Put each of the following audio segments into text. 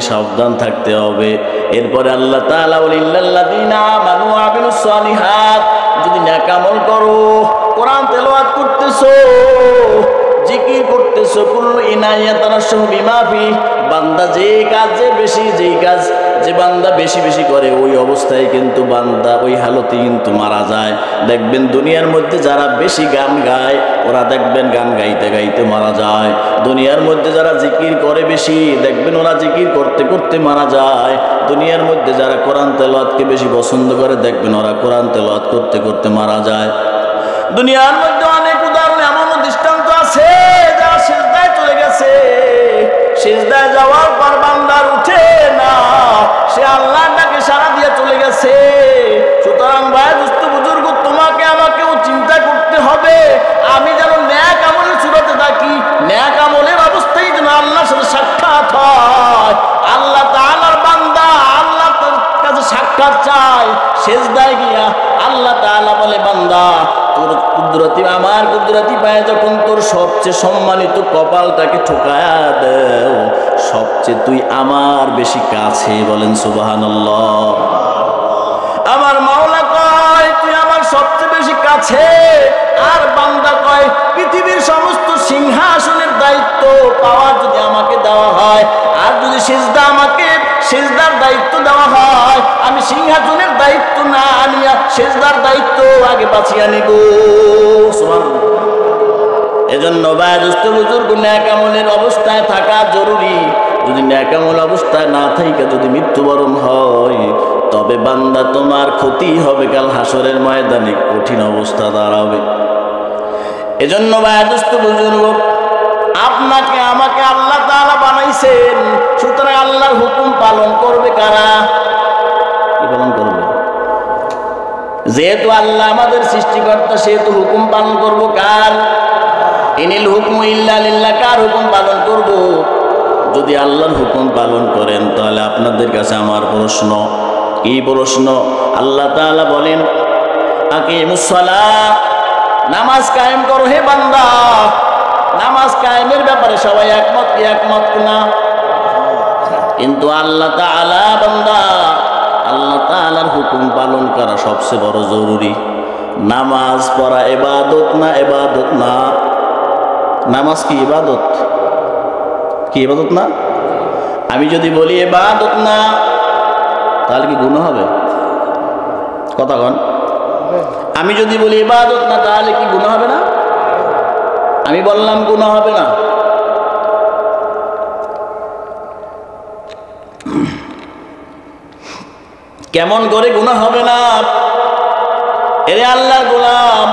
সাবধান থাকতে হবে। এরপরে আল্লাহ তাআলা বলেন ইল্লাল্লাযীনা আমানু ওয়া আমিলুস সালিহাত, যদি নেক আমল করো, কোরআন তেলাওয়াত করতেছো, জিকির করতেছো, কুল্লু ইনায়াতানাশাহু বিমা ফি, বান্দা যেই কাজ যে বান্দা বেশি বেশি করে ওই অবস্থায় কিন্তু বান্দা ওই হালতে কিন্তু মারা যায়। দেখবেন দুনিয়ার মধ্যে যারা বেশি গান গায় ওরা দেখবেন গান গাইতে গাইতে মারা যায়। দুনিয়ার মধ্যে যারা জিকির করে বেশি দেখবেন ওরা জিকির করতে করতে মারা যায়। দুনিয়ার মধ্যে যারা কোরআন তেলাওয়াতকে বেশি পছন্দ করে দেখবেন ওরা কোরআন তেলাওয়াত করতে করতে মারা যায়। দুনিয়ার মধ্যে অনেক উদাহরণ এমনও দৃষ্টান্ত আছে যারা সিজদায় চলে গেছে, সিজদায় যাওয়ার পর বান্দার উঠে না, সে আল্লাহর ডাকে সাড়া দিয়ে চলে গেছে। সুতরাং ভাই দোস্ত বুজুর্গ, তোমাকে আমাকেও চিন্তা করতে হবে আমি যেন নেক আমলের সুরতে থাকি, নেক আমলের অবস্থায় যেন আল্লাহর সাথে সাক্ষাৎ হয়। আল্লাহ তাআলার বান্দা আল্লাহর কাছে সাক্ষাৎ চায়, সিজদায় গিয়া আল্লাহ তাআলা বলে বান্দা তোর কুদরতি, আমার কুদরতি পায়ে যখন তোর সবচেয়ে সম্মানিত কপালটাকে ঠোকায়া দেও, সবচেয়ে তুই আমার বেশি কাছে। বলেন সুবহানাল্লাহ। আমার মাওলা কয় তুই আমার সবচেয়ে বেশি কাছে, আর বান্দা কয় পৃথিবীর সমস্ত সিংহাসনের দায়িত্ব পাওয়ার যদি আমাকে দেওয়া হয়, আর যদি সিজদা আমাকে সিজদার দায়িত্ব দেওয়া হয়, আমি সিংহাসনের দায়িত্ব না আনিয়া সিজদার দায়িত্ব আগে বাঁচিয়ে নিব। সুবহানাল্লাহ। এজন্য ভাই দোস্ত বুজুর্গ, নেক আমলের অবস্থায় থাকা জরুরি। যদি নেক আমল অবস্থায় না থাইকা যদি মৃত্যুবরণ হয়, তবে বান্দা তোমার ক্ষতি হবে, কাল হাসরের ময়দানে কঠিন অবস্থা দাঁড়াবে। এজন্য ভাই দোস্ত বুজুর্গ, আপনাকে আমাকে আল্লাহ তাআলা বানাইছেন, সুতরাং আল্লাহর হুকুম পালন করবে কারা? কি পালন করবে? যেহেতু আল্লাহ আমাদের সৃষ্টিকর্তা, সেহেতু হুকুম পালন করব কার? ইনিল হুকমু ইল্লা লিল্লাহ, কার হুকুম পালন করব? যদি আল্লাহর হুকুম পালন করেন তাহলে আপনাদের কাছে আমার প্রশ্ন, কি প্রশ্ন? আল্লাহ তাআলা বলেন আকিমুস সালাহ, নামাজ কায়েম করো হে বান্দা। নামাজ কায়েমের ব্যাপারে সবাই একমত না, কিন্তু আল্লাহ তাআলা বান্দা আল্লাহ তাআলার হুকুম পালন করা সবচেয়ে বড় জরুরি। নামাজ পড়া ইবাদত না? ইবাদত না? নামাজ কি ইবাদত? কি ইবাদত না? আমি যদি বলি ইবাদত না, তাহলে কি গুনাহ হবে? কথা কন। আমি যদি বলি ইবাদত না, তাহলে কি গুনাহ হবে না? আমি বললাম গুনাহ হবে না। কেমন করে গুনাহ হবে না? এরে আল্লাহর গোলাম,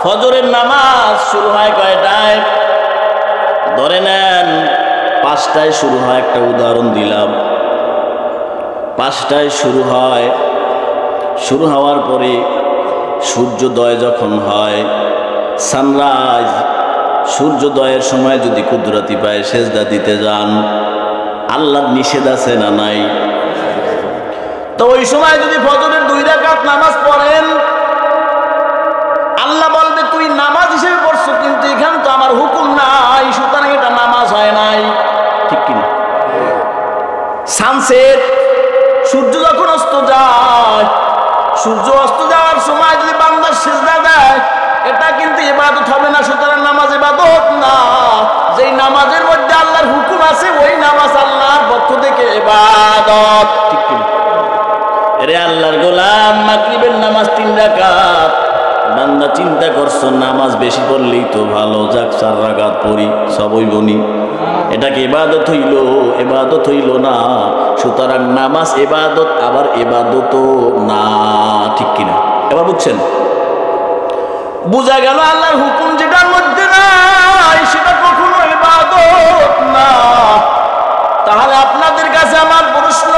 ফজরের নামাজ শুরু হয় কয়টায়? ধরে নেন 5টায় শুরু হয়। একটা উদাহরণ দিলাম, 5টায় শুরু হয়। শুরু হওয়ার পরে সূর্যোদয় যখন হয়, সানরাইজ, সূর্যোদয়ের সময় যদি কুদরতি পায় সেজদা দিতে যান, আল্লাহর নিষেধ আছে না নাই? তো ওই সময় যদি ফজরের 2 রাকাত নামাজ পড়েন, আল্লাহ বলবে তুই নামাজ হিসেবে পড়ছো, কিন্তু এখানে তো আমার হুকুম নাই, সুতরাং এটা নামাজ হয় নাই। ঠিক কিনা? সানসেট, সূর্য যখন অস্ত যায়, সূর্য অস্ত যাওয়ার সময় যদি বান্দা সিজদা দেয়, এটা কিন্তু ইবাদত হবে না, সুতরাং নামাজ ইবাদত না। যেই নামাজের মধ্যে আল্লাহর হুকুম আছে ওই নামাজ আল্লাহর পক্ষ থেকে ইবাদত। ঠিক কিনা? রে আল্লাহর গোলাম, মাগরিবের নামাজ 3 রাকাত। বান্দা চিন্তা করছো নামাজ বেশি পড়লেই তো ভালো, যাক 4 রাকাত পড়ি, সব হইবনি। এটা কি ইবাদত হইল? ইবাদত হইল না। সুতরাং নামাজ ইবাদত, আবার ইবাদতও না। ঠিক কিনা? এবার বুঝছেন? বুঝা গেল আল্লাহর হুকুম যেটার মধ্যে নাই সেটা কখনো ইবাদত না। তাহলে আপনাদের কাছে আমার প্রশ্ন,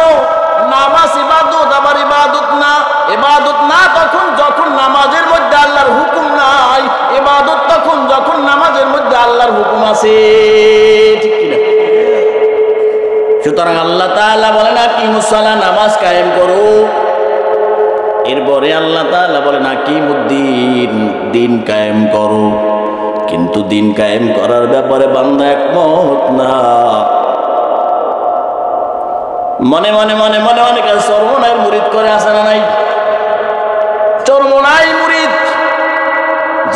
নামাজ ইবাদত আবার ইবাদত না? ইবাদত না তখন যখন নামাজের মধ্যে আল্লাহর হুকুম নাই, ইবাদত তখন যখন নামাজের মধ্যে আল্লাহর হুকুম আছে। ঠিক কিনা? সুতরাং আল্লাহ তাআলা বলেন আকিমুস সালাহ, নামাজ কায়েম করো। এরপরে আল্লাহ তাআলা বলেন আকিমুদ্দিন, দিন কায়েম করো। কিন্তু দিন কায়েম করার ব্যাপারে বান্দা একমত না। মনে মনে মনে মনে অনেক চরমনাইয়ের মুরিদ করে আসে না নাই? চরমনাই মুরিদ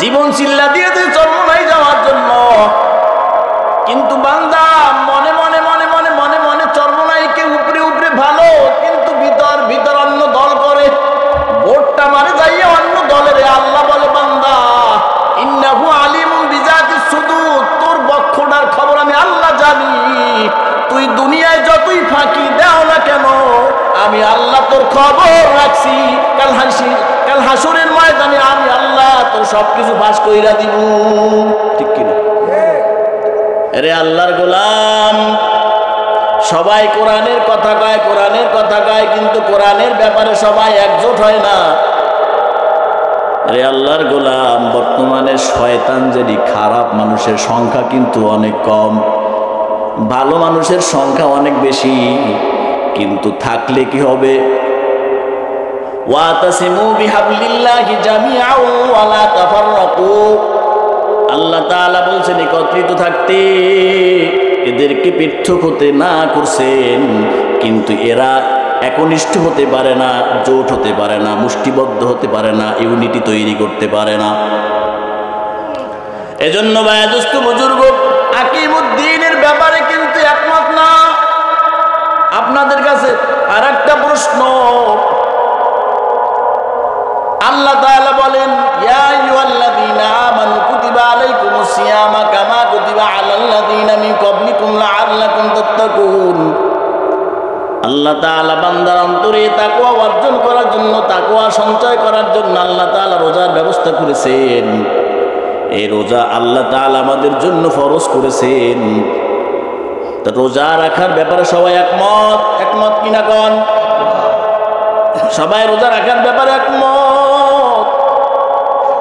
জীবন চিল্লা দিয়েছে চরমনাই যাওয়ার জন্য, কিন্তু বান্দা মনে মনে মনে মনে মনে মনে চরমনাইকে উপরে উপরে ভালো, কিন্তু ভিতর ভিতর অন্য দল করে, ভোটটা মারে যাইয়া অন্য দলের। আল্লাহ বলে বান্দা ইন্নাহু আলিমুন বিজাতিস সুদূর, তোর বক্ষটার খবর আমি আল্লাহ জানি। তুই দুনিয়ায় যতই ফাঁকি দাও না কেন, আমি আল্লাহ তোর খবর রাখছি। কাল হাসরের ময়দানে আমি আল্লাহ তোর সবকিছু ফাঁস কইরা দিব। ঠিক কিনা? আরে আল্লাহর গোলাম, সবাই কোরআনের কথা কয়, কোরআনের কথা কয়, কিন্তু কোরআনের ব্যাপারে সবাই একজোট হয় না। আরে আল্লাহর গোলাম, বর্তমানে শয়তান যেটি খারাপ মানুষের সংখ্যা কিন্তু অনেক কম, ভালো মানুষের সংখ্যা অনেক বেশি। কিন্তু থাকলে কি হবে? ওয়াতাসিমু বিহাবলিল্লাহি জামিআ ওয়া লা তাফাররাকু। আল্লাহ তাআলা বলছেন একত্রিত থাকতে, এদেরকে পৃথক হতে না করছেন, কিন্তু এরা একনিষ্ঠ হতে পারে না, জোট হতে পারে না, মুষ্টিবদ্ধ হতে পারে না, ইউনিটি তৈরি করতে পারে না। এজন্য ভাই দোস্ত বুজুর্গ, আকিমুদ্দিনের ব্যাপারে কিন্তু একমত না। আপনাদের কাছে আর একটা প্রশ্ন, আল্লাহ তাআলা বলেন ইয়া আইয়ুহাল্লাযীনা আমানু কুতিবা আলাইকুমুস সিয়ামা কামা কুতিবা আলাল্লাযীনা মিন ক্বাবলিকুম লাআল্লাকুম তাত্তাকুন। আল্লাহ তাআলা বান্দার অন্তরে তাকওয়া অর্জন করার জন্য, তাকওয়া সঞ্চয় করার জন্য আল্লাহ তাআলা রোজার ব্যবস্থা করেছেন। এই রোজা আল্লাহ তাআলা আমাদের জন্য ফরজ করেছেন। তা রোজা রাখার ব্যাপারে সবাই একমত? একমত কিনা কোন? সবাই রোজা রাখার ব্যাপারে একমত।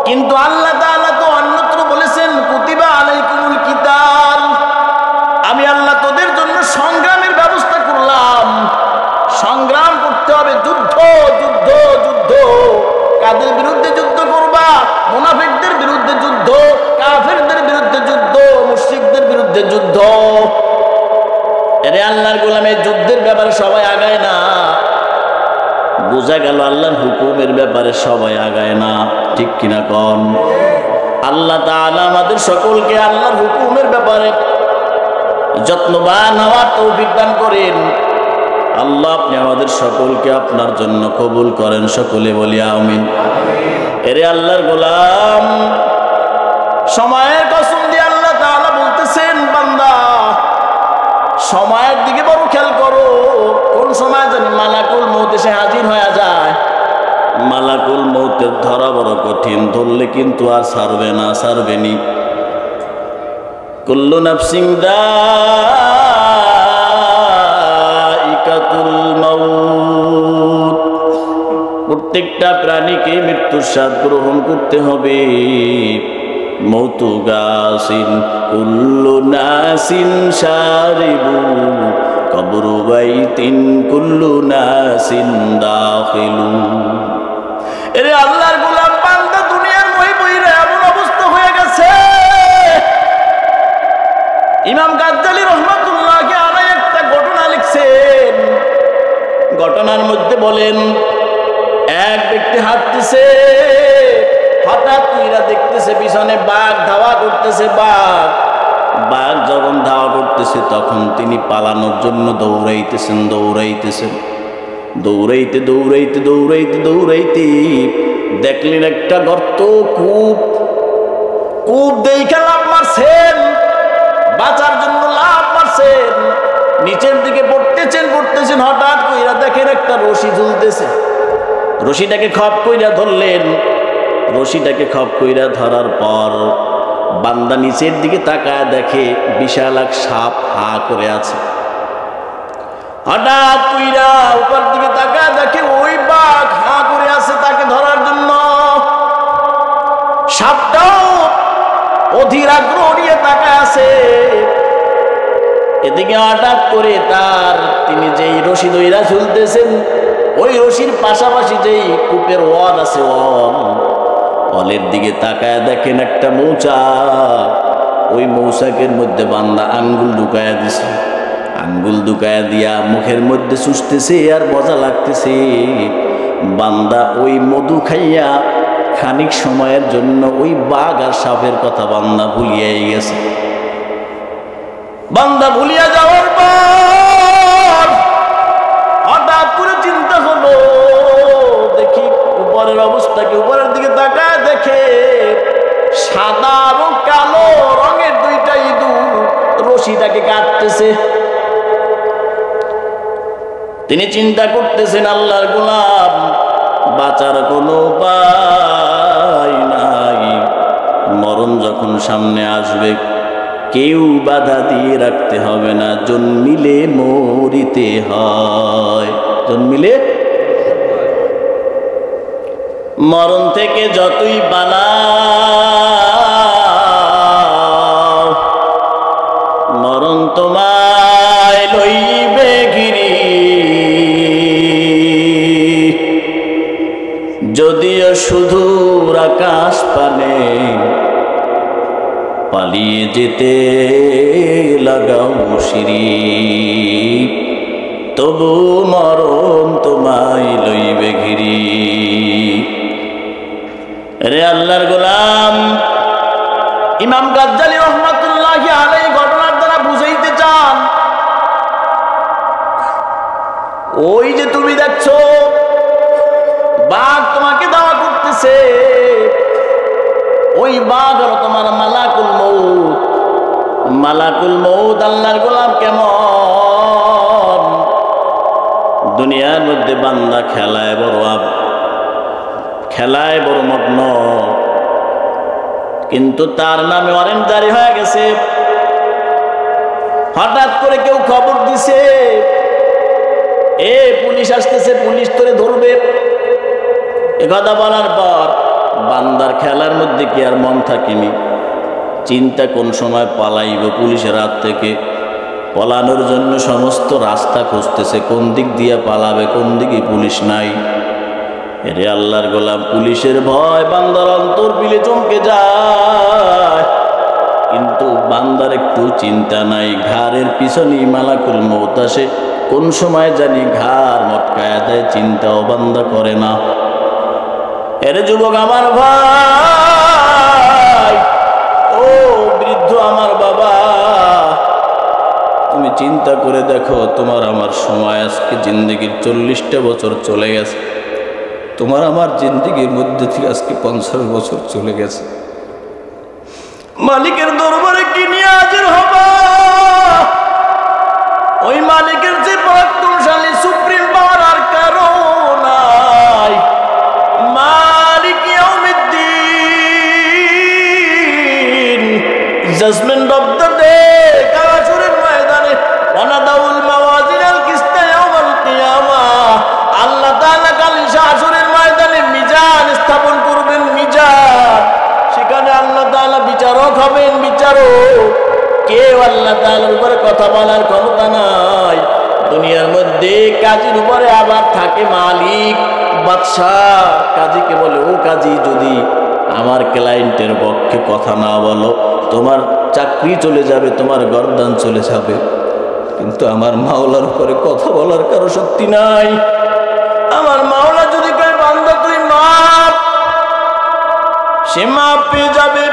কিন্তু আল্লাহ তাআলা তো অন্যত্র বলেছেন কুতিবা আলাইকুমুল কিতাল, আমি আল্লাহ তোদের জন্য সংগ্রামের ব্যবস্থা করলাম। সংগ্রাম করতে হবে, যুদ্ধ যুদ্ধ যুদ্ধ। কাদের বিরুদ্ধে যুদ্ধ করবা? মুনাফিকদের বিরুদ্ধে যুদ্ধ, কাফেরদের বিরুদ্ধে যুদ্ধ, মুশরিকদের বিরুদ্ধে যুদ্ধ। এরে আল্লাহর গোলাম, এই যুদ্ধের ব্যাপারে সবাই আগায় না। বোঝা গেল আল্লাহর হুকুমের ব্যাপারে সবাই আগায় না। ঠিক কিনা কোন? আল্লাহ তাআলা আমাদের সকলকে আল্লাহর হুকুমের ব্যাপারে যত্নবান হওয়ার তৌফিক দান করেন। আল্লাহ আপনি আমাদের সকলকে আপনার জন্য কবুল করেন, সকলে বলি আমিন। এরে আল্লাহর গোলাম, সময়ের কসম দিয়ে আল্লাহ তাআলা বলতেছেন বান্দা সময়ের দিকে বড় খেয়াল করো। কোন সময় জানি মালাকুল মউত এসে হাজির হয়ে যায়। মালাকুল মউতের ধরা বড় কঠিন, ধরলে কিন্তু আর ছাড়বে না, ছাড়বেনি। কুল্লু নাফসিন যায়িকাতুল মাউত, প্রত্যেকটা প্রাণীকে মৃত্যুর স্বাদ গ্রহণ করতে হবে। মৌতু গাসিন কুল্লু নাসিন শারিবু কবরু বাইতিন কুল্লু নাসিন দাখিলু। এরে আল্লাহর গোলাম, বান্দা দুনিয়ার মই বইরা এমন অবস্থা হয়ে গেছে। ইমাম গাজ্জালী রহমাতুল্লাহি আলাইহি একটা ঘটনা লিখছেন। ঘটনার মধ্যে বলেন এক ব্যক্তি হাঁটতেছে, হঠাৎ কইরা দেখতেছে পিছনে বাঘ ধাওয়া করতেছে। বাঘ যখন ধাওয়া করতেছে তখন তিনি পালানোর জন্য দৌড়াইতেছেন। দৌড়াইতে দৌড়াইতে দৌড়াইতে দৌড়াইতে দেখলেন একটা গর্ত, কূপ দেখে লাফ মারছেন, বাঁচার জন্য লাফ মারছেন। নিচের দিকে পড়তেছেন। হঠাৎ কইরা দেখেন একটা রশি ঝুলতেছে। রশিটাকে খপ কইরা ধরলেন। রশিটাকে খপ কইরা ধরার পর বান্দা নিচের দিকে তাকায় দেখে বিশাল এক সাপ হা করে আছে। হঠাৎ কইরা উপর দিকে তাকায় দেখে ওই বাঘ হা করে আছে তাকে ধরার জন্য। সাপটাও অধীর আগ্রহ নিয়ে তাকায় আছে। এদিকে হঠাৎ করে তিনি যেই রশি দইরা ঝুলতেছেন, ওই রশির পাশাপাশি যেই কূপের ওয়াল আছে, ওয়ালের দিকে তাকায় দেখেন একটা মৌচাক। ওই মৌচাকের মধ্যে বান্দা আঙ্গুল ঢুকায়া দিছে। আঙ্গুল দুকায়া দিয়া মুখের মধ্যে চুষতেছে আর মজা লাগতেছে। বান্দা ওই মধু খাইয়া খানিক সময়ের জন্য ওই বাঘ আর সাপের কথা বান্দা ভুলিয়াই গেছে। বান্দা ভুলিয়া যাওয়ার পর হঠাৎ করে চিন্তা হলো, দেখি উপরের অবস্থাকে, উপরের দিকে তাকায় দেখে সাদা এবং কালো রঙের দুইটা ইঁদুর রশিটাকে কাটতেছে। তিনি চিন্তা করতেছেন, আল্লাহর গোলাম, বাঁচার কোনো উপায় নাই। মরণ যখন সামনে আসবে কেউ বাধা দিয়ে রাখতে হবে না, জন্মিলে মরিতে হয়। জন্মিলে মরণ থেকে যতই পালাও মরণ তোমায় লইবে ঘিরি। যদিও সুদূর আকাশ পানে পালিয়ে যেতে লাগাও সিঁড়ি, তবু মরণ তোমায় লইবে ঘিরি। রে আল্লাহর গোলাম, ইমাম গাজ্জালী রহমাতুল্লাহি আলাইহি ঘটনার দ্বারা বুঝাইতে চান, ওই যে তুমি দেখছো বাঘ তোমাকে দাওয়া করতেছে, ওই বাঘ আর তোমার মালাকুল মউত। মালাকুল মউত আল্লাহর গোলাম কেমন, দুনিয়ার মধ্যে বান্দা খেলায় বড় মগ্ন, কিন্তু তার নামে ওয়ারেন্ট জারি হয়ে গেছে। হঠাৎ করে কেউ খবর দিছে, পুলিশ আসতেছে, পুলিশ তোরে ধরবে। একথা বলার পর বান্দার খেলার মধ্যে কি আর মন থাকিনি, চিন্তা কোন সময় পালাইব পুলিশের হাত থেকে। পলানোর জন্য সমস্ত রাস্তা খুঁজতেছে, কোন দিক দিয়ে পালাবে, কোন দিকে পুলিশ নাই। এরে আল্লাহর গোলাম, পুলিশের ভয় বান্দার অন্তর পিলে চমকে যায়, কিন্তু বান্দার একটু চিন্তা নাই। ঘাড়ের পিছনে মালাকুল মউত আসে, কোন সময় জানি ঘাড় মটকায়া দেয়, চিন্তাও বান্দা করে না। এরে যুবক আমার ভাই, ও বৃদ্ধ আমার বাবা, তুমি চিন্তা করে দেখো, তোমার আমার সময় আজকে জিন্দগির 40টা বছর চলে গেছে। তোমার আমার জিন্দগির মধ্যে থেকে আজকে 50 বছর চলে গেছে। মালিকের দরবারে কি নিয়ে হাজির হবা? ওই মালিকের যে পরাক্রমশালী সুপ্রিম পাওয়ার আর কারো নাই। মালিক ইয়াউমিদ্দিন, জাজমেন্ট অফ দ্য ডে, কারাসুরের ময়দানে ওয়ানাদাউল মাওয়াজিনাল কিসতা ইয়াউমাল কিয়ামাহ। আল্লাহ তাআলা কাল শাশুরের ময়দানে মিজান স্থাপন করবেন, মিজান। সেখানে আল্লাহ তাআলা বিচারক হবেন, বিচারক। কেউ আল্লাহ তাআলার উপরে কথা বলার ক্ষমতা নাই। দুনিয়ার মধ্যে কাজীর উপরে আবার থাকে মালিক, বাদশাহ। কাজীকে বলে, ও কাজী, যদি আমার ক্লায়েন্টের পক্ষে কথা না বলো, তোমার চাকরি চলে যাবে, তোমার গর্দান চলে যাবে। কিন্তু আমার মাওলার উপরে কথা বলার কারো শক্তি নাই। আমার মাওলা যদি কয় বান্দা তুই মাপ, সে মাপ পেয়ে যাবে।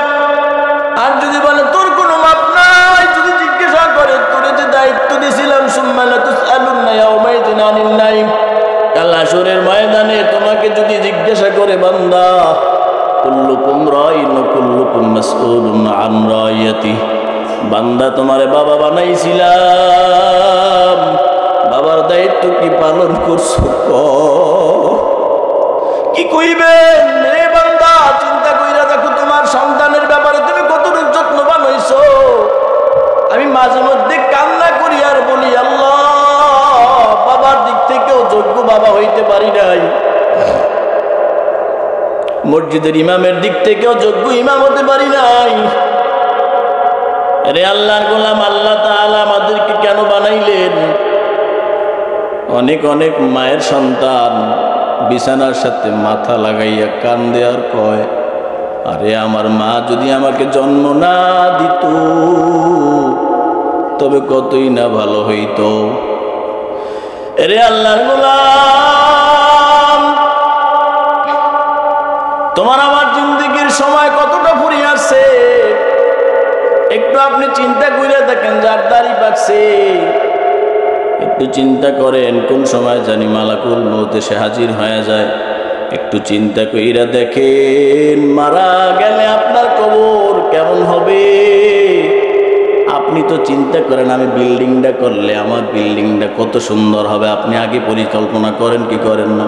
আর যদি বলে তোর কোনো মাপ নাই, যদি জিজ্ঞাসা করে তোরে যে দায়িত্ব দিয়েছিলাম, সুম্মা লাতুসআলুন্না ইয়াউমাইযিন আনিন নাঈম, কাল হাশরের ময়দানে তোমাকে যদি জিজ্ঞাসা করে, বান্দা কুল্লুকুম রাইন ওয়া কুল্লুকুম মাসউলুন আন রাইয়াতিহি, বান্দা তোমারে বাবা বানাইছিলাম, বাবার দায়িত্ব কি পালন করছো? কি কইবেন রে বান্দা? চিন্তা কইরা দেখো, তোমার সন্তানের ব্যাপারে তুমি কতটুকু যত্নবান হইছো। আমি মাঝে মধ্যে কান্না করি আর বলি, আল্লাহ, বাবার দিক থেকেও যোগ্য বাবা হইতে পারি নাই, মসজিদের ইমামের দিক থেকেও যোগ্য ইমাম হতে পারি নাই। রে আল্লাহর গোলাম, আল্লাহ তাআলা আমাদেরকে কেন বানাইলেন? অনেক অনেক মায়ের সন্তান বিছানার সাথে মাথা লাগাইয়া কান্দে আর কয়, আরে আমার মা যদি আমাকে জন্ম না দিত, তবে কতই না ভালো হইতো। এরে আল্লাহর গোলাম, তোমার আমার জিন্দেগির সময় কতটা ফুরিয়ে আসছে, একটু আপনি চিন্তা করে দেখেন। যার দাড়ি পাকছে একটু চিন্তা করেন, কোন সময় জানি মালাকুল মউত এসে হাজির হয়ে যায়। একটু চিন্তা কইরা দেখেন, মারা গেলে আপনার কবর কেমন হবে। আপনি তো চিন্তা করেন, আমি বিল্ডিংটা করলে আমার বিল্ডিংটা কত সুন্দর হবে। আপনি আগে পরিকল্পনা করেন কি করেন না?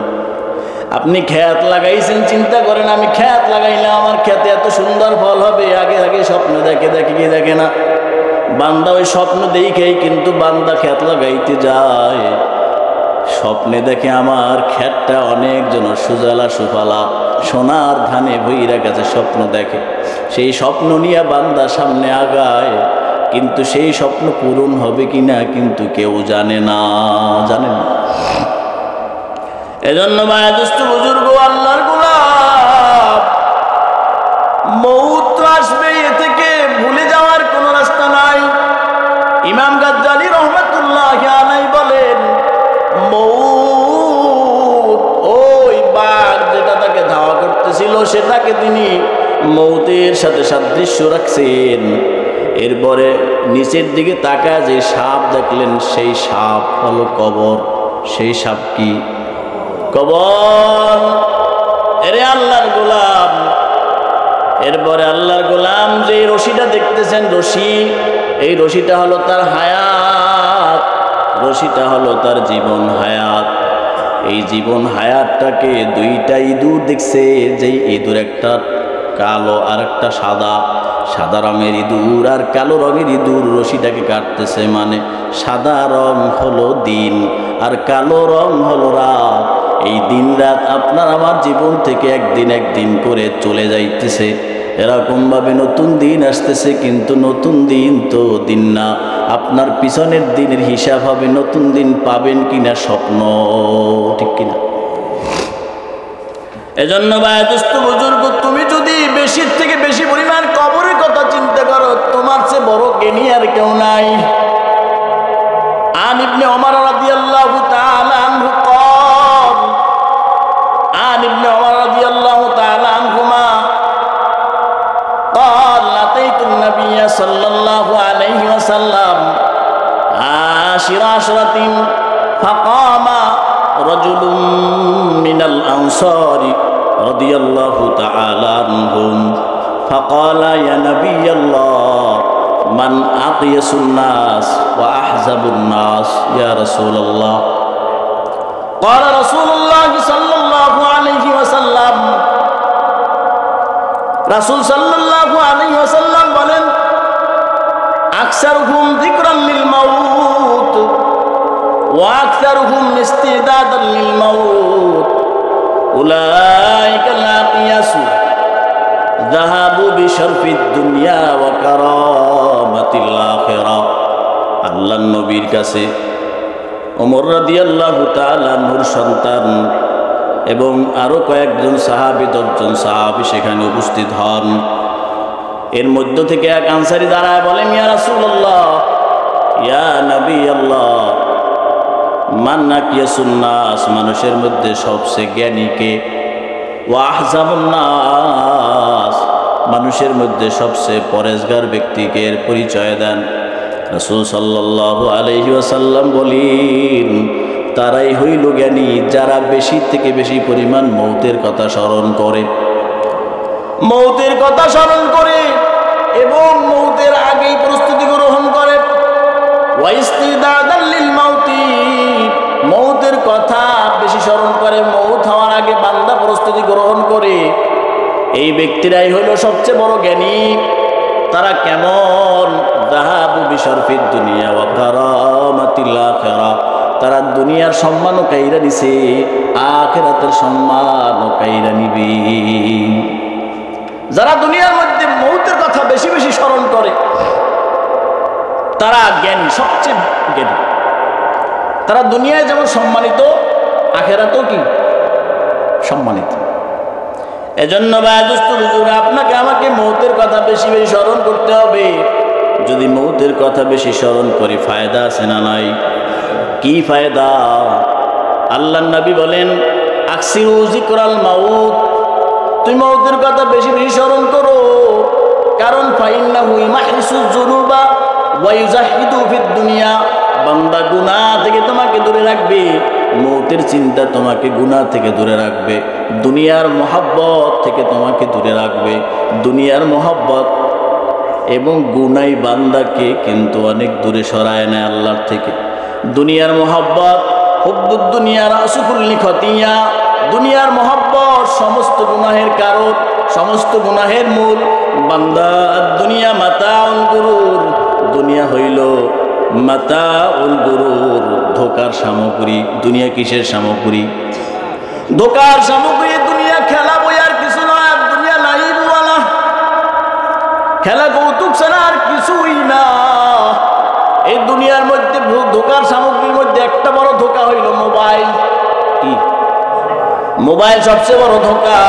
আপনি খেত লাগাইছেন, চিন্তা করেন আমি খেত লাগাইলে আমার খেতে এত সুন্দর ফল হবে। আগে আগে স্বপ্ন দেখে কি দেখে না? বান্দা ওই স্বপ্ন দেখেই কিন্তু বান্দা খেত লাগাইতে যায়, স্বপ্নে দেখে আমার খেতটা অনেক জন সুজালা সুফালা সোনার ধানে ভইরা গেছে। স্বপ্ন দেখে, সেই স্বপ্ন নিয়ে বান্দা সামনে আগায়, কিন্তু সেই স্বপ্ন পূরণ হবে কিনা কিন্তু কেউ জানে না। এজন্য মায়া দুষ্ট বুজুর্গ, আল্লাহর গোলাম, মউত আসবে, এ থেকে ভুলে যাওয়ার কোনো রাস্তা নাই। ইমাম গাজ্জালী রহমাতুল্লাহি আলাইহি বলেন, মউত ওই বাঘ যেটা তাকে ধাওয়া করতেছিল সেটাকে তিনি মউতের সাথে সাদৃশ্য রাখছেন। এরপরে নিচের দিকে তাকায় যে সাপ দেখলেন, সেই সাপ হলো কবর। সেই সাপ কি? কবর। এরে আল্লাহর গোলাম, এরপরে আল্লাহর গোলাম যে রশিটা দেখতেছেন, রশি, এই রশিটা হলো তার হায়াত, রশিটা হলো তার জীবন হায়াত। এই জীবন হায়াতটাকে দুইটা ইঁদুর দেখছে, যেই ইঁদুর একটা কালো আর একটা সাদা, সাদা রঙের ইঁদুর আর কালো রঙের ইঁদুর রশিটাকে কাটতেছে। মানে সাদা রং হলো দিন আর কালো রং হলো রাত। এই দিন রাত আপনার আমার জীবন থেকে একদিন একদিন করে চলে যাইতেছে। এরকমভাবে নতুন দিন আসতেছে, কিন্তু নতুন দিন তো দিন না, আপনার পিছনের দিনের হিসাব হবে নতুন দিন পাবেন কিনা স্বপ্ন, ঠিক কিনা? এজন্য ভাই দুস্থ বুজুর্গ, তুমি যদি বেশির থেকে বেশি পরিমাণ কবরের কথা চিন্তা করো, তোমার চেয়ে বড় জ্ঞানী আর কেউ নাই। আন ইবনে ওমর রাদিয়াল্লাহু তাআলা আনহু قال عن ابن عمر رضي الله تعالى عنهما قال أتيت النبي صلى الله عليه وسلم عاشر عشرة فقام رجل من الأنصار رضي الله تعالى عنهم فقال يا نبي الله من أقيس الناس وأحزب الناس يا رسول الله قال رسول الله صلى الله عليه وسلم রাসূল সাল্লাল্লাহু আলাইহি ওয়াসাল্লাম বলেন, আকসারুহুম যিকরান লিল মাউত ওয়া আকসারুহুম ইস্তিদাদান লিল মাউত উলাইকা লাকিয়াসু যাহাবু বিশরফিদ দুনিয়া ওয়া কারামাতিল আখিরাহ। আল্লাহর নবীর কাছে ওমর রাদিয়াল্লাহু তাআলা আনহুর সন্তান এবং আরো কয়েকজন সাহাবী, 10 জন সাহাবী সেখানে উপস্থিত হন। এর মধ্য থেকে এক আনসারী দাঁড়ায় বলেন, ইয়া রাসূলুল্লাহ, ইয়া নবী আল্লাহ, মান আকিয়াসুন নাস, মানুষের মধ্যে সবচেয়ে জ্ঞানী কে? ওয়া আহজাবুন নাস, মানুষের মধ্যে সবচেয়ে পরেজগার ব্যক্তিকে পরিচয় দেন। রাসূল সাল্লাল্লাহু আলাইহি ওয়াসাল্লাম বলেন, তারাই হইল জ্ঞানী যারা বেশি থেকে বেশি পরিমাণ মৌতের কথা স্মরণ করে, মৌতের কথা স্মরণ করে এবং মৌতের আগেই প্রস্তুতি গ্রহণ করে। ওয়াইস্তিদাদাল লিল মাউতি, মৌতের কথা বেশি স্মরণ করে, মৌত হওয়ার আগে বান্দা প্রস্তুতি গ্রহণ করে। এই ব্যক্তিরাই হইল সবচেয়ে বড় জ্ঞানী। তারা কেমন? যাহাবু বিশরফিদ দুনিয়া ওয়া কারামাতিল আখিরাহ, তারা দুনিয়ার সম্মানও কাইরা নিছে, আখিরাতের সম্মানও কাইরা নিবে। যারা দুনিয়ার মধ্যে মৌতের কথা বেশি বেশি স্মরণ করে তারা জ্ঞানী, সবচেয়ে জ্ঞানী। তারা দুনিয়ায় যেমন সম্মানিত, আখিরাতেও কি সম্মানিত। এজন্য ভাই দুস্থ বুজুর্গ, আপনাকে আমাকে মৌতের কথা বেশি বেশি স্মরণ করতে হবে। যদি মৌতের কথা বেশি স্মরণ করি ফায়দা আছে না নাই? কি ফায়দা? আল্লাহর নবী বলেন আকসিরু যিকরাল মাউত, তুমি মৌতের কথা বেশি বেশি স্মরণ করো, কারণ ফাইন্নাহু ইমাহিসুজ যুনুবা ওয়া ইউজাহিদু ফিদ দুনিয়া। বান্দা গুনাহ থেকে তোমাকে দূরে রাখবে, মৌতের চিন্তা তোমাকে গুনাহ থেকে দূরে রাখবে, দুনিয়ার মহব্বত থেকে তোমাকে দূরে রাখবে। দুনিয়ার মহব্বত এবং গুনাই বান্দাকে কিন্তু অনেক দূরে সরায় নেয় আল্লাহর থেকে। দুনিয়ার মহব্বত হুব্বুদ দুনিয়া রাসু কুল্লি খতিয়া, দুনিয়ার মহব্বত সমস্ত গুনাহের কারণ, সমস্ত গুনাহের মূল। বান্দা দুনিয়া মাতাউল গুরুর, দুনিয়া হইল মাতাউল গুরুর, ধোকার সামগ্রী। দুনিয়া কিসের সামগ্রী? ধোকার সামগ্রী। দুনিয়া খেলা বই আর কিছু নয়, দুনিয়া লাইবওয়ালা, খেলা কৌতুক ছাড়া আর কিছুই না। এই দুনিয়ার মধ্যে ধোকার সামগ্রীর মধ্যে একটা বড় ধোকা হইল মোবাইল। কি? মোবাইল সবচেয়ে বড় ধোকা।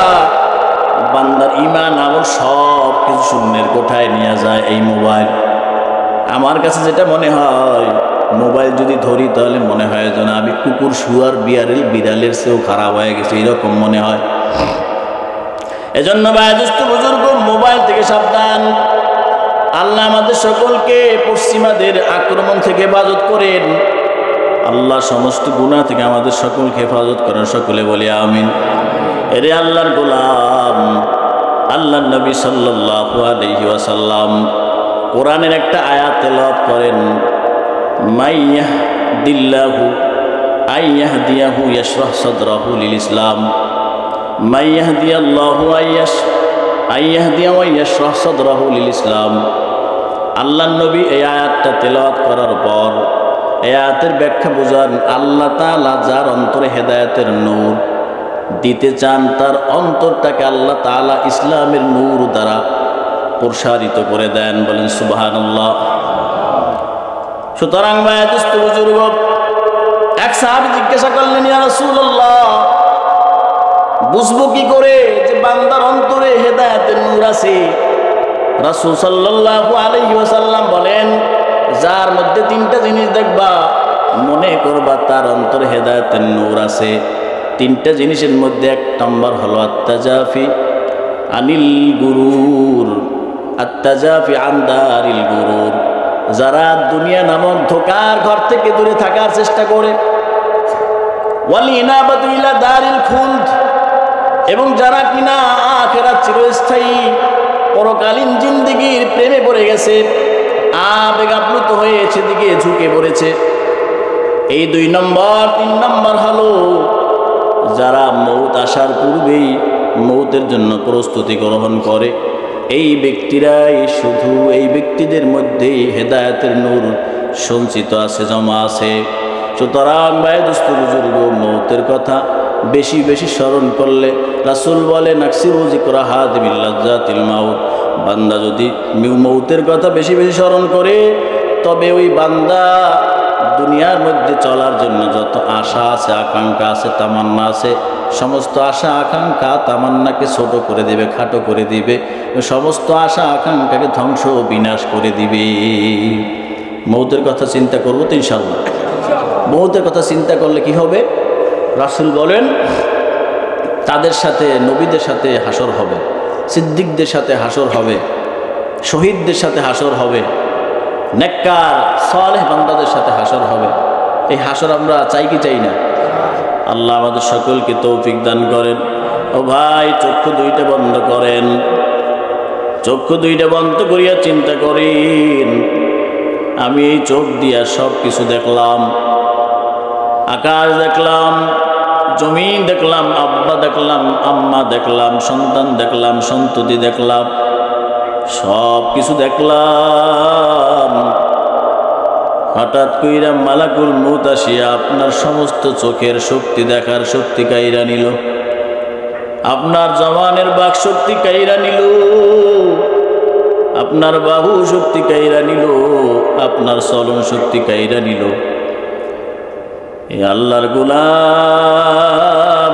বান্দার ঈমান আমল সব কিছু শূন্যের কোঠায় নিয়ে যায় এই মোবাইল। আমার কাছে যেটা মনে হয়, মোবাইল যদি ধরি তাহলে মনে হয় যেন আমি কুকুর, শুয়ার, বিড়ালের চেয়েও খারাপ হয়ে গেছে, এরকম মনে হয়। এজন্য ভাই দুস্থ বুজুর্গ, মোবাইল থেকে সাবধান। আল্লাহ আমাদের সকলকে পশ্চিমাদের আক্রমণ থেকে হেফাজত করেন। আল্লাহ সমস্ত গুনাহ থেকে আমাদের সকলকে হেফাজত করেন। সকলে বলি আমিন। এরে আল্লাহর গোলাম, আল্লাহর নবী সাল্লাল্লাহু আলাইহি ওয়াসাল্লাম কোরআনের একটা আয়াত তেলাওয়াত করেন, মাইয়াহদিল্লাহু আইয়াহদিয়াহু ইয়াশরাহ সাদরাহু লিল ইসলাম, মাইয়াহদিয়াল্লাহু আইয়াহদিয়া ওয়া ইয়াশরাহ সাদরাহু লিল ইসলাম। আল্লাহর নবী এই আয়াতটা তেলাওয়াত করার পর এই আয়াতের ব্যাখ্যা বুঝান, আল্লাহ তাআলা যার অন্তরে হেদায়েতের নূর দিতে চান, তার অন্তরটাকে আল্লাহ তাআলা ইসলামের নূর দ্বারা প্রসারিত করে দেন। বলেন সুবহানাল্লাহ। সুতরাং ভাই দোস্ত বুজুর্গ, এক সাহাবী জিজ্ঞাসা করলেন, ইয়া রাসূলুল্লাহ, বুঝবো কি করে যে বান্দার অন্তরে হেদায়েতের নূর আছে? রাসূল সাল্লাল্লাহু আলাইহি ওয়াসাল্লাম বলেন, যার মধ্যে তিনটা জিনিস দেখবা, মনে করবা তার অন্তরে হেদায়েতের নূর আছে। তিনটা জিনিসের মধ্যে এক নম্বর হলো আত্তাজাফি আনিল গুরুর, আত্তাজাফি আন দারিল গুরুর। যারা দুনিয়া নামক ধোকার ঘর থেকে দূরে থাকার চেষ্টা করে, ওয়াল ইনাবাতু ইলা দারিল খুলদ, এবং যারা কিনা আখিরাত চিরস্থায়ী পরকালীন জিন্দেগির প্রেমে পড়ে গেছে, আবেগ আপ্লুত হয়ে সেদিকে ঝুঁকে পড়েছে। এই 2 নম্বর। 3 নম্বর হলো যারা মৌত আসার পূর্বেই মৌতের জন্য প্রস্তুতি গ্রহণ করে। এই ব্যক্তিরাই, শুধু এই ব্যক্তিদের মধ্যেই হেদায়েতের নূর সঞ্চিত আছে, জমা আছে। সুতরাং ভাই দোস্ত বুজুর্গ, মৌতের কথা বেশি বেশি স্মরণ করলে, রাসূল বলেন আকসিরু যিকরা হাদিমিল লাজ্জাতিল মাউত, বান্দা যদি মৌতের কথা বেশি বেশি স্মরণ করে, তবে ওই বান্দা দুনিয়ার মধ্যে চলার জন্য যত আশা আছে, আকাঙ্ক্ষা আছে, তামান্না আছে, সমস্ত আশা আকাঙ্ক্ষা তামান্নাকে ছোট করে দিবে, খাটো করে দিবে, সমস্ত আশা আকাঙ্ক্ষাকে ধ্বংস বিনাশ করে দিবে। মৌতের কথা চিন্তা করবো তো ইনশাআল্লাহ। মৌতের কথা চিন্তা করলে কি হবে? রাসূল বলেন তাদের সাথে, নবীদের সাথে হাসর হবে, সিদ্দিকদের সাথে হাসর হবে, শহীদদের সাথে হাসর হবে, নেককার সালেহ বান্দাদের সাথে হাসর হবে। এই হাসর আমরা চাই কি চাই না? আল্লাহ আমাদের সকলকে তৌফিক দান করেন। ও ভাই, চক্ষু দুইটা বন্ধ করেন, চক্ষু দুইটা বন্ধ করিয়া চিন্তা করেন, আমি এই চোখ দিয়া সব কিছু দেখলাম, আকাশ দেখলাম, জমিন দেখলাম, আব্বা দেখলাম, আম্মা দেখলাম, সন্তান দেখলাম, সন্ততি দেখলাম, সব কিছু দেখলাম। হঠাৎ কইরা মালাকুল মউত আসিয়া আপনার সমস্ত চোখের শক্তি, দেখার শক্তি কাইরা নিল, আপনার জবানের বাক শক্তি কাইরা নিল, আপনার বাহু শক্তি কাইরা নিল, আপনার চলন শক্তি কাইরা নিল। এই আল্লাহর গোলাম,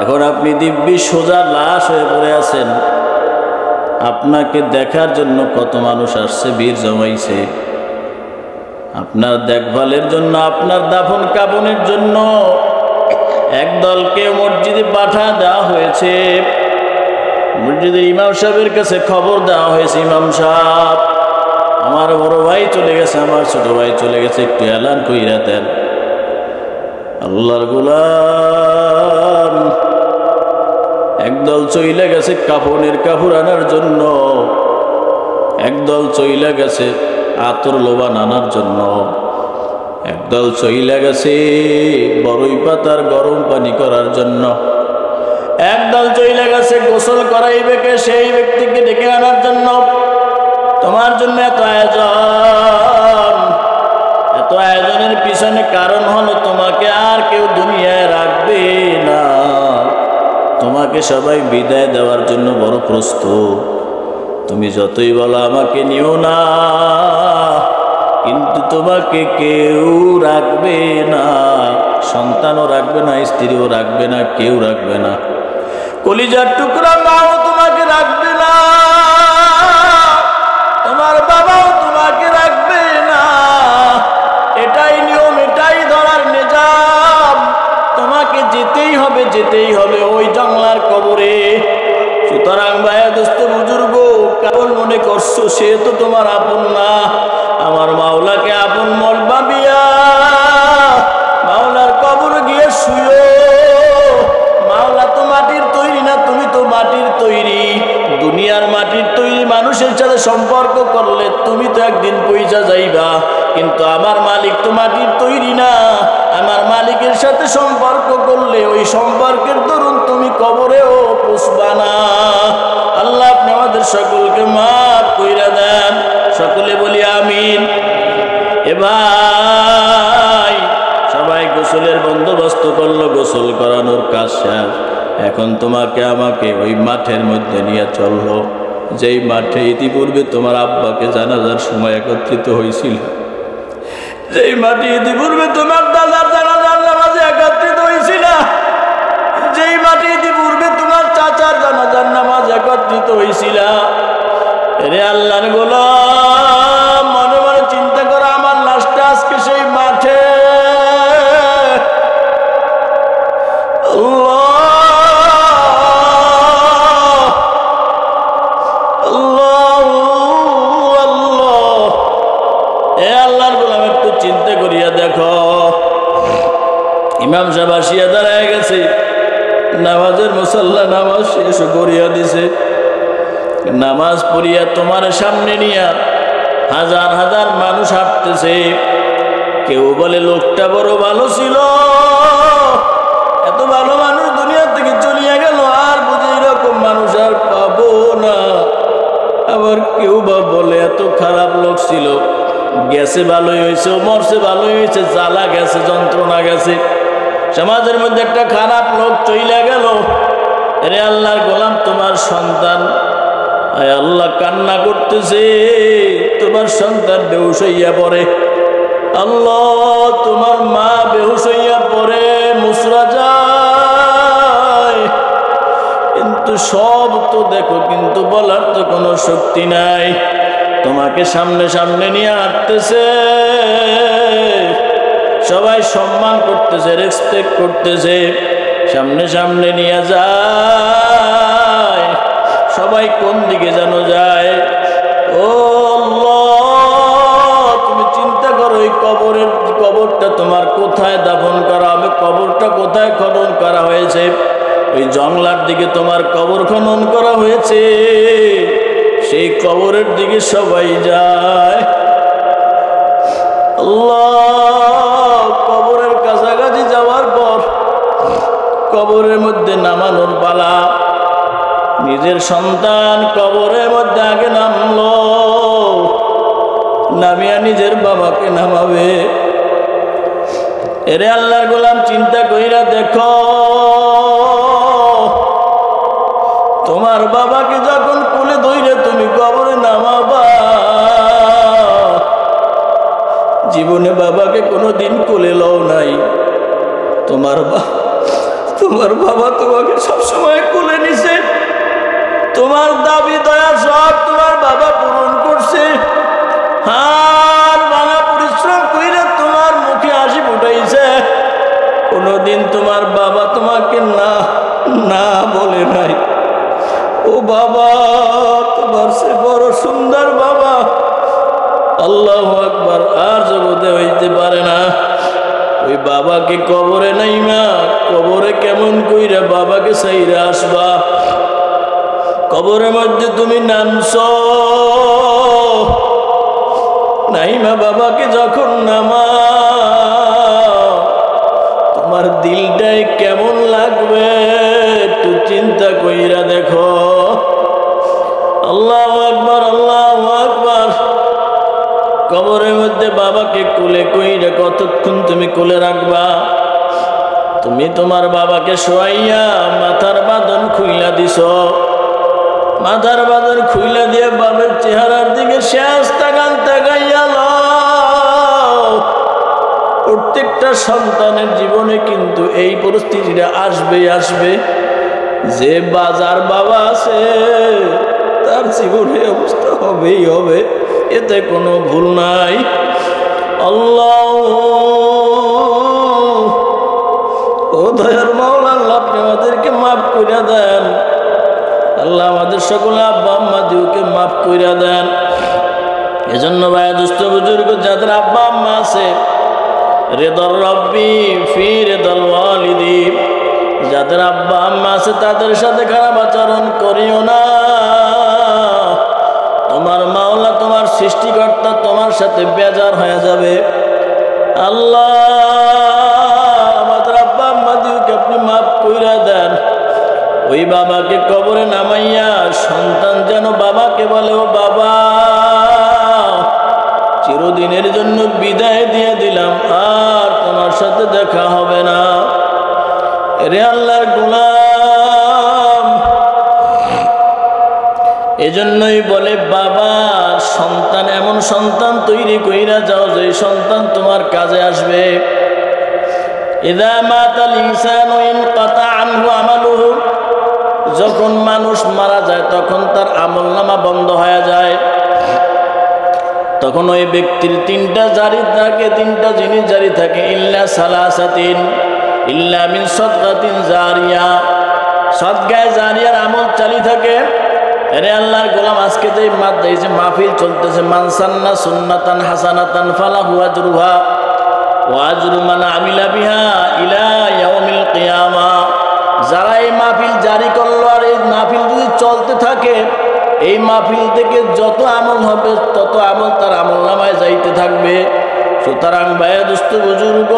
এখন আপনি দিব্যি সোজা লাশ হয়ে পড়ে আছেন। আপনাকে দেখার জন্য কত মানুষ আসছে, ভিড় জমাইছে। আপনার দেখভালের জন্য, আপনার দাফন কাফনের জন্য একদলকে মসজিদে পাঠা দেওয়া হয়েছে। মসজিদের ইমাম সাহেবের কাছে খবর দেওয়া হয়েছে, ইমাম সাহেব আমার বড় ভাই চলে গেছে, আমার ছোট ভাই চলে গেছে, একটু এলান কইরা দেন। আল্লাহর গোলাম একদল চইলা গেছে কাফনের কাপড় আনার জন্য, একদল চইলা গেছে আতর লোবান আনার জন্য, একদল চইলা গেছে বড়ই পাতার গরম পানি করার জন্য, একদল চইলা গেছে গোসল করাইবে কে সেই ব্যক্তিকে ডেকে আনার জন্য। তোমার জন্য এত আয়োজন, এত আয়োজনের পিছনে কারণ হলো তোমাকে আর কেউ দুনিয়ায় রাখবে না, তোমাকে সবাই বিদায় দেওয়ার জন্য বড় প্রস্তুত। তুমি যতই বলো আমাকে নিও না, কিন্তু তোমাকে কেউ রাখবে না, সন্তানও রাখবে না, স্ত্রীও রাখবে না, কেউ রাখবে না। কলিজার টুকরা মাও তোমাকে রাখবে না, তোমার বাবাও তোমাকে রাখবে না। এটাই নিয়ম, এটাই ধরার নিজাম। তোমাকে যেতেই হবে, যেতেই হবে ওই জঙ্গলার কবরে। সুতরাং ভাইয়া দোস্ত বুজুর্গ, কেবল মনে করছো সে তো তোমার আপন না। আমার মাওলাকে আপন মন ভাবিয়া মাওলার কবর গিয়ে শুয়ো। মাওলা তো মাটির তৈরি না, তুমি তো মাটির তৈরি। দুনিয়ার মাটির তৈরি মানুষের সাথে সম্পর্ক করলে তুমি তো একদিন পয়সা যাইবা, কিন্তু আমার মালিক তো মাটির তৈরি না। আমার মালিকের সাথে সম্পর্ক করলে ওই সম্পর্কের দরুন তুমি কবরেও পুষবা না। আল্লাহ আপনি আমাদের সকলকে মাফ কইরা দেন, সকলে বলি আমিন। এ ভাই সবাই গোসলের বন্দোবস্ত করলো, গোসল করানোর কাজ শেষ। এখন তোমাকে আমাকে ওই মাঠের মধ্যে নিয়ে চললো, যেই মাঠে ইতিপূর্বে তোমার আব্বাকে জানাজার সময় একত্রিত হয়েছিল, যেই মাঠে ইতিপূর্বে তোমার দাদার জানাজার নামাজে একত্রিত হয়েছিল, যেই মাঠে ইতিপূর্বে তোমার চাচার জানাজার নামাজ একত্রিত হয়েছিল। রে আল্লাহর গোলাম, মনে মনে চিন্তা করো আমার লাশটা আজকে সেই মাঠে। ইমাম সাহেব আসিয়া দাঁড়ায় গেছে, নামাজের মুসাল্লা নামাজ শেষ করিয়া দিছে। নামাজ পড়িয়া তোমার সামনে নিয়া হাজার হাজার মানুষ হাঁটতেছে। কেউ বলে লোকটা বড় ভালো ছিল, এত ভালো মানুষ দুনিয়া থেকে চলিয়া গেল, আর বুঝি এরকম মানুষ আর পাবো না। আবার কেউ বা বলে এত খারাপ লোক ছিল, গেছে ভালোই হয়েছে, মরছে ভালোই হয়েছে, জ্বালা গেছে, যন্ত্রণা গেছে। সমাজের মধ্যে একটা খারাপ লোক চইলা গেল। রে আল্লাহর গোলাম, তোমার সন্তান আয় আল্লাহ কান্না করতেছে, তোমার সন্তান বেহুশ হইয়া পড়ে। আল্লাহ তোমার মা বেহুশ হইয়া পড়ে, মুসরা যায়, কিন্তু সব তো দেখো, কিন্তু বলার তো কোনো শক্তি নাই। তোমাকে সামনে সামনে নিয়ে হাঁটতেছে, সবাই সম্মান করতেছে, রেসপেক্ট করতেছে, সামনে সামনে নিয়ে যায়। সবাই কোন দিকে যেন যায়। ও আল্লাহ, তুমি চিন্তা করো এই কবরটা তোমার কোথায় দাফন করা হবে, কবরটা কোথায় খনন করা হয়েছে। ওই জংলার দিকে তোমার কবর খনন করা হয়েছে, সেই কবরের দিকে সবাই যায়। আল্লাহ, কবরের কাছাকাছি যাওয়ার পর কবরের মধ্যে নামানোর পালা। নিজের সন্তান কবরের মধ্যে আগে নামলো, নামিয়া নিজের বাবাকে নামাবে। এরে আল্লাহর গোলাম, চিন্তা কইরা দেখো, তোমার বাবাকে যখন কোলে ধইরে তুমি কবরে নামাবা, জীবনে বাবাকে কোনোদিন কোলে লও নাই। তোমার বাবা তোমাকে সবসময় কোলে নিছে, তোমার তোমার দাবি দয়া সব তোমার বাবা পূরণ করছে। হার ভাঙা পরিশ্রম কইরা তোমার মুখে হাসি ফুটাইছে। কোনদিন তোমার বাবা তোমাকে না না বলে নাই। ও বাবা, তোমার সে বড় সুন্দর বাবা আল্লাহু আকবার আর জগতে হইতে পারে না। ওই বাবাকে কবরে নাই মা, কবরে কেমন কইরা বাবাকে সাইরা আসবা? কবরের মধ্যে তুমি নামছ নাই মা, বাবাকে যখন নামা তোমার দিলটাই কেমন লাগবে একটু চিন্তা কইরা দেখো। আল্লাহু আকবার, আল্লাহু আকবার। কবরের মধ্যে বাবাকে কোলে কইরা কতক্ষণ তুমি কোলে রাখবা? তুমি তোমার বাবাকে শোয়াইয়া মাথার বাঁধন খুইলা দিছ। মাথার বাঁধন খুইলা দিয়ে বাবার চেহারার দিকে শেষ তাকান তাকাইয়া প্রত্যেকটা সন্তানের জীবনে কিন্তু এই পরিস্থিতিটা আসবে। যে বাজার বাবা আছে তার জীবনে অবস্থা হবেই হবে, এতে কোনো ভুল নাই। আল্লাহ, ও দয়ার মাওলা, আল্লাহ আপনি আমাদেরকে মাফ করে দেন। আল্লাহ আমাদের সকল আব্বা আম্মা দিওকে মাফ করে দেন। এজন্য ভাই দুস্থ বুজুর্গ যাদের আব্বা আম্মা আছে, রিদার রব্বি ফি রিদাল ওয়ালিদি, যাদের আব্বা আম্মা আছে তাদের সাথে খারাপ আচরণ করিও না। তোমার মাওলা, তোমার সৃষ্টিকর্তা তোমার সাথে বেজার হয়ে যাবে। আল্লাহ আমাদের আব্বা আম্মা দিওকে আপনি মাফ কইরা দেন। ওই বাবাকে কবরে নামাইয়া সন্তান যেন বাবাকে বলে, ও বাবা চিরদিনের জন্য বিদায় দিয়ে দিলাম, আর তোমার সাথে দেখা হবে না। রে আল্লাহর গোলাম, এজন্যই বলে বাবা সন্তান এমন সন্তান তৈরি কইরা যাও যে সন্তান তোমার কাজে আসবে। ইযা মাতাল ইনসানু ইনকাতা আনহু আমালুহু, যখন মানুষ মারা যায় তখন তার আমলনামা বন্ধ হয়ে যায়। তখন ওই ব্যক্তির তিনটা জারি থাকে, তিনটা জিনিস জারি থাকে। ইল্লা সালাসাতিন, ইল্লা মিন সাদকাতিন জারিয়া, সাদকায়ে জারিয়ার আমল চালি থাকে। আরে আল্লাহর গোলাম, আজকে যে মাহফিল চলতেছে, মান সান্না সুন্নাতান হাসানাতান ফালাহু আজরুহা ওয়া আজরু মান আমিলা বিহা ইলা ইয়াউমিল কিয়ামা। যারা এই মাহফিল জারি করলো আর এই মাহফিল যদি চলতে থাকে, এই মাহফিল থেকে যত আমল হবে তত আমল তার আমল নামায় যাইতে থাকবে। সুতরাং ভাইয়া দুস্থ বুজুর্গ,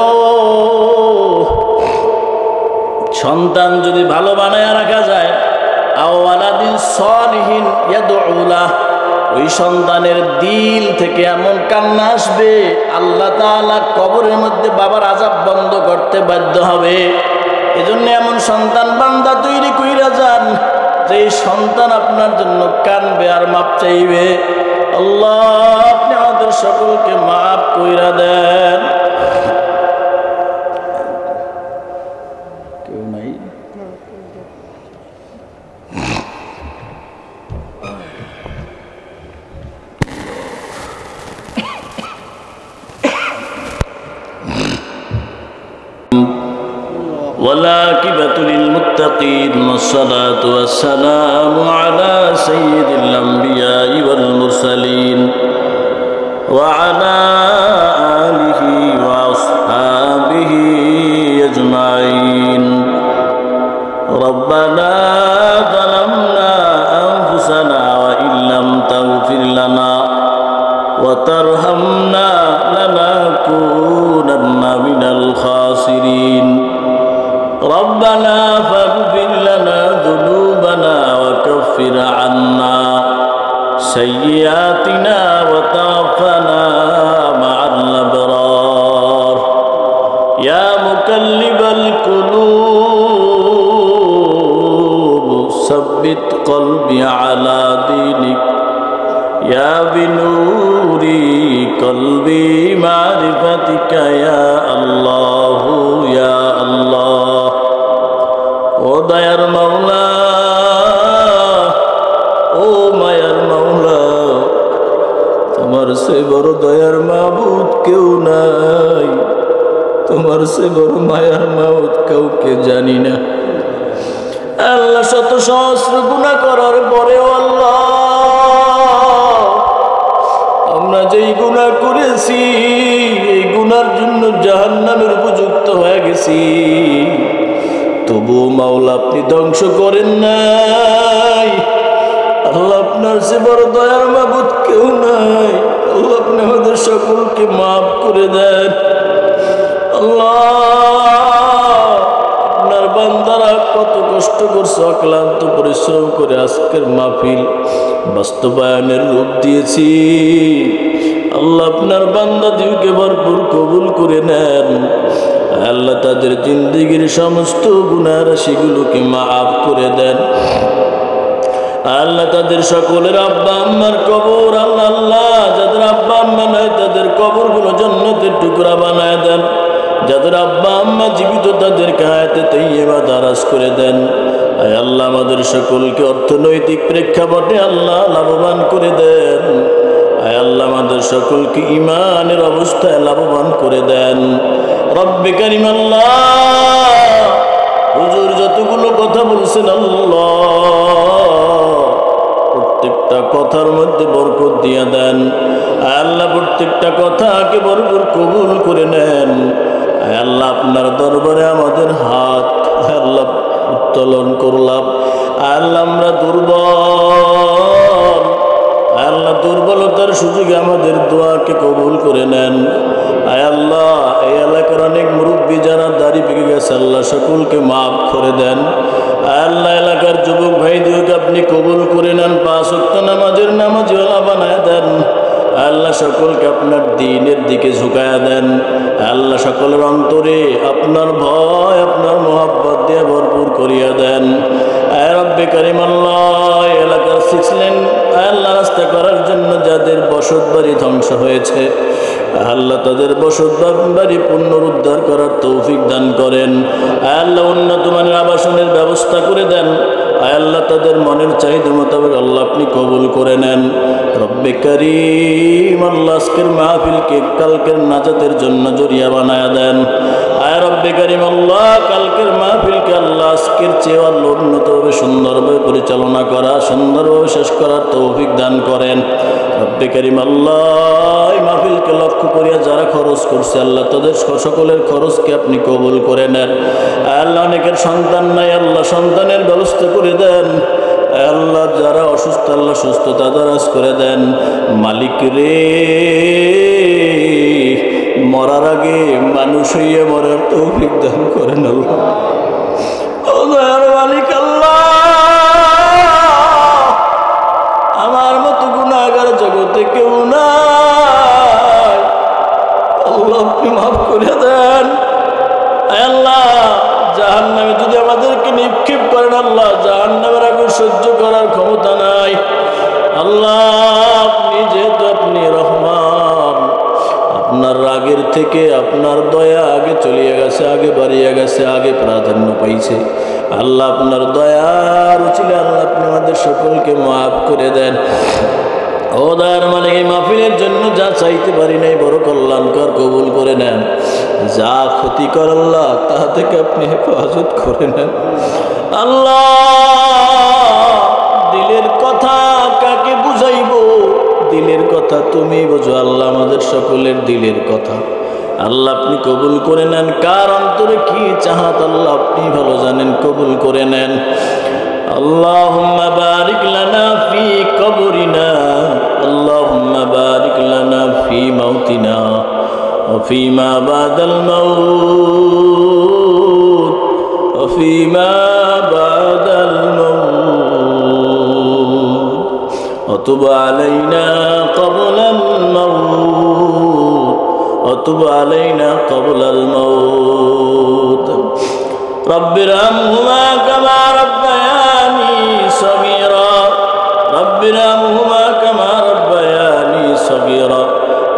সন্তান যদি ভালো বানায় রাখা যায়, আওয়ালাদিন সলিহিন ইয়াদউলা, ওই সন্তানের দিল থেকে এমন কান্না আসবে আল্লাহ তাআলা কবরের মধ্যে বাবার আযাব বন্ধ করতে বাধ্য হবে। এজন্য এমন সন্তান বান্দা তৈরি কইরা যান যে সন্তান আপনার জন্য কানবে আর মাপ চাইবে। আল্লাহ আপনি আমাদের সকলকে মাফ কইরা দেন। কেউ নাই? والعاقبة للمتقين والصلاة والسلام على سيد الأنبياء والمرسلين وعلى آله وأصحابه أجمعين. ربنا ظلمنا أنفسنا وإن لم تغفر لنا وترحمنا لنكونن من الخاسرين. ربنا فاغفر لنا ذنوبنا وكفر عنا سيئاتنا وتوفنا مع الأبرار. يا مقلب القلوب ثبت قلبي على دينك. يا بنور قلبي معرفتك يا الله يا الله. ও দয়ার মাওলা, চেয়ে বড় মায়ার মাউত কাউকে জানি না। আল্লাহ শত সহস্র গুনাহ করার পরেও আল্লাহ আমরা যেই গুনাহ করেছি এই গুনার জন্য জাহান্নামের উপযুক্ত হয়ে গেছি, তবুও মাওলা আপনি ধ্বংস করেন নাই। আল্লাহ আপনার সে বড় দয়ার মাবুদ কেউ নাই। আল্লাহ আপনি আমাদের সকলকে মাফ করে দেন। আল্লাহ আপনার বান্দারা কত কষ্ট করছে, অক্লান্ত পরিশ্রম করে আজকের মাহফিল বাস্তবায়নের রূপ দিয়েছি। আল্লাহ আপনার বান্দাদেরকে ভরপুর কবুল করে নেন। আল্লাহ তাদের জিন্দেগির সমস্ত গুনাহ রাশিগুলোকে মাফ করে দেন। আল্লাহ তাদের সকলের আব্বা আম্মার কবর আল্লাহ আল্লাহ যাদের আব্বা আম্মা নাই তাদের কবরগুলো জান্নাতের টুকরা বানায় দেন। যাদের আব্বা আম্মা জীবিত তাদেরকে হায়াতে তাইয়্যিবা দারাজ করে দেন। আয় আল্লাহ আমাদের সকলকে অর্থনৈতিক প্রেক্ষাপটে আল্লাহ লাভবান করে দেন। আয় আল্লাহ আমাদের সকলকে ঈমানের অবস্থায় লাভবান করে দেন। রব্বে কারীম আল্লাহ হুজুর যতগুলো কথা বলছেন আল্লাহ প্রত্যেকটা কথার মধ্যে বরকত দিয়ে দেন। আয় আল্লাহ প্রত্যেকটা কথাকে ভরপুর কবুল করে নেন। আয় আল্লাহ আপনার দরবারে আমাদের হাত আল্লাহ উত্তোলন করলাম। আয় আল্লাহ আমরা দুর্বল, আল্লাহ দুর্বলতার সুযোগে আমাদের দোয়াকে কবুল করে নেন। আয় আল্লাহ এই এলাকার অনেক মুরব্বী যারা দাড়ি পেকে গেছে আল্লাহ সকলকে মাফ করে দেন। আল্লাহ এলাকার যুবক ভাইদেরকে আপনি কবুল করে নেন। 5 ওয়াক্ত নামাজের নামাজিওয়ালা বানায় দেন। আল্লাহ সকলকে আপনার দ্বীনের দিকে ঝুঁকায়া দেন। আল্লাহ সকলের অন্তরে আপনার ভয় আপনার মোহাব্বত দিয়ে ভরপুর করিয়া দেন। আয় রব্বে কারীম আল্লাহ এলাকার 6 লেন আল্লাহ রাস্তা করার জন্য যাদের বসত বাড়ি ধ্বংস হয়েছে আল্লাহ তাদের বসত বাড়ি পুনরুদ্ধার করার তৌফিক দান করেন। আল্লাহ উন্নত মানের আবাসনের ব্যবস্থা করে দেন। আল্লাহ তাদের মনের চাহিদা মোতাবেক আল্লাহ আপনি কবুল করে নেন। রব্বে কারীম আল্লাহ আজকের মাহফিলকে কালকের নাজাতের জন্য জরিয়া বানায়া দেন। আয় রব্বে কারীম আল্লাহ কালকের মাহফিলকে আল্লাহ আজকের চেয়ে আল্লাহ উন্নতভাবে সুন্দরভাবে পরিচালনা করা সুন্দরভাবে শেষ করার তৌফিক দান করেন। রব্বে কারীম আল্লাহ এই মাহফিলকে লক্ষ্য করিয়া যারা খরচ করছে আল্লাহ তাদের সকলের খরচকে আপনি কবুল করে নেন। আল্লাহ অনেকের সন্তান নাই আল্লাহ সন্তানের ব্যবস্থা করে দেন। আল্লাহ যারা অসুস্থ আল্লাহ সুস্থতা দারাজ করে দেন। মালিক রে মরার আগে মানুষ হইয়া মরার তৌফিক দান করেন আল্লাহ। ও দয়ার মালিক আল্লাহ আমার মতো গুনাহগার জগতে কেউ নাই আল্লাহ আপনি মাফ করে দেন। আল্লাহ জাহান্নামে যদি আমাদেরকে নিক্ষেপ করেন আল্লাহ জাহান্নামের আগুন সহ্য করার ক্ষমতা নাই। আল্লাহ আপনি যেহেতু আপনি রহমান আপনার রাগের থেকে আপনার দয়া আগে চলিয়ে গেছে আগে বাড়িয়ে গেছে আগে প্রাধান্য পাইছে। আল্লাহ আপনার দয়ার উচিলে আল্লাহ আপনি আমাদের সকলকে মাফ করে দেন। ও দয়ার মালিক এই মাহফিলের জন্য যা চাইতে পারি নাই বড় কল্যাণকর কবুল করে নেন। যা ক্ষতিকর আল্লাহ তা থেকে আপনি হেফাজত করে নেন। আল্লাহ দিলের কথা কাকে বুঝাইব দিলের কথা তুমি বোঝো আল্লাহ আমাদের সকলের দিলের কথা আল্লাহ আপনি কবুল করে নেন। কার অন্তরে কি চাহাত আল্লাহ আপনি ভালো জানেন কবুল করে নেন। আল্লাহুম্মা বারিক লানা ফি কবরিনা আল্লাহুম্মা বারিক লানা ফি মাউতিনা ওয়া ফিমা বাদাল মাউত ওয়া ফিমা বাদাল মাউত ওয়া তুব আলাইনা ক্বাবলাল মাউত ওয়া তুব আলাইনা ক্বাবলাল মাউত রব্বির হামহুমা কামা রাব্বায়ানি সগীরা রব্বির হামহুমা কামা রাব্বায়ানি সগীরা।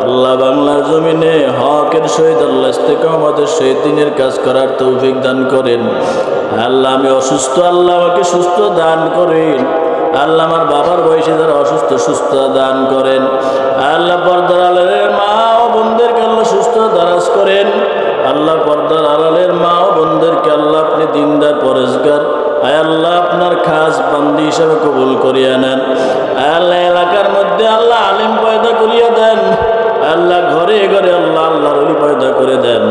আল্লাহ বাংলার জমিনে হকের সহিত আল্লাহ ইস্তেকামতের সহিত দ্বীনের কাজ করার তৌফিক দান করেন। আল্লাহ আমি অসুস্থ আল্লাহ আমাকে সুস্থ দান করেন। আল্লাহ আমার বাবার বয়সে যারা অসুস্থ সুস্থ দান করেন। আল্লাহ পর্দার আড়ালের মা ও বোনদেরকে আল্লাহ সুস্থ দারাজ করেন। আল্লাহ পর্দার আড়ালের মা ও বোনদেরকে আল্লাহ আপনি দিনদার পরেশগার আয় আল্লাহ আপনার খাস বান্দি হিসেবে কবুল করিয়া নেন। আয় আল্লাহ এলাকার মধ্যে আল্লাহ আলিম পয়দা করিয়া দেন। আল্লাহ ঘরে ঘরে আল্লাহ আল্লাহর ওলি পয়দা করে দেন।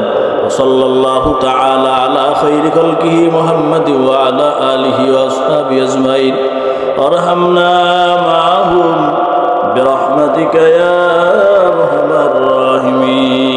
সাল্লাল্লাহু তাআলা আলা খাইরি খালকিহি মুহাম্মাদি ওয়া আলা আলিহি ওয়া আসহাবিহি আজমাইন আরহামনা মাহুম বিরহমাতিকা ইয়া আরহামার রাহিমিন।